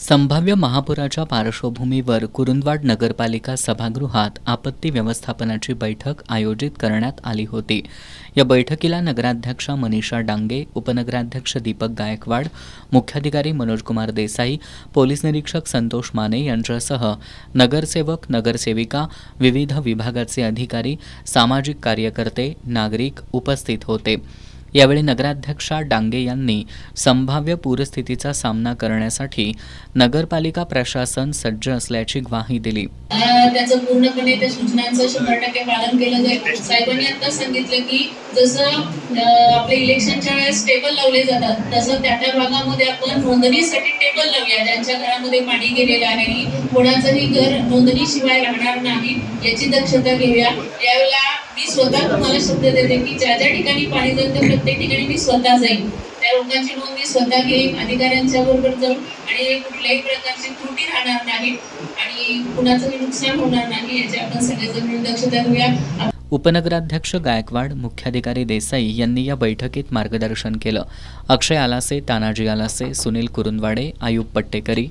संभाव्य महापुराच्या पार्श्वभूमीवर कुरुंदवाड नगरपालिका सभागृहात आपत्ती व्यवस्थापनाची बैठक आयोजित करण्यात आली होती। या बैठकीला नगराध्यक्षा मनीषा डांगे, उपनगराध्यक्ष दीपक गायकवाड, मुख्याधिकारी मनोजकुमार देसाई, पोलीस निरीक्षक संतोष माने यांच्यासह नगरसेवक, नगरसेविका, विविध विभागाचे अधिकारी, सामाजिक कार्यकर्ते, नागरिक उपस्थित होते। यावेळी नगराध्यक्षा डांगे यांनी संभाव्य पूरस्थितीचा सामना करण्यासाठी नगरपालिका प्रशासन सज्ज असल्याची ग्वाही दिली। त्याचं पूर्णपणे त्या सूचनांचं 100% पालन केलं जाईल। साहेबांनी आता सांगितलं की जसं आपले इलेक्शनच्या वेळेस टेबल लावले जातात तसं त्या भागामध्ये आपण नोंदणीसाठी टेबल लावूया। ज्यांच्या घरामध्ये पाणी गेलेलं आहे, कोणाचंही घर नोंदणीशिवाय राहणार नाही याची दक्षता घेऊया। यावेळेला मी स्वतः तुम्हाला शब्द देते की ज्या ज्या ठिकाणी पाणी जातं प्रत्येक ठिकाणी मी स्वतः जाईन, त्या लोकांची नोंद मी स्वतः घेईन, अधिकाऱ्यांच्या बरोबर जाऊन, आणि कुठल्याही प्रकारची त्रुटी राहणार नाही आणि कुणाचंही नुकसान होणार नाही याची आपण सगळेजण मिळून दक्षता घेऊया। उपनगराध्यक्ष गायकवाड, मुख्याधिकारी देसाई यांनी या बैठकीत मार्गदर्शन केलं। अक्षय आलासे, तानाजी आलासे, सुनील कुरुंदवाडे, आयुब पट्टेकरी,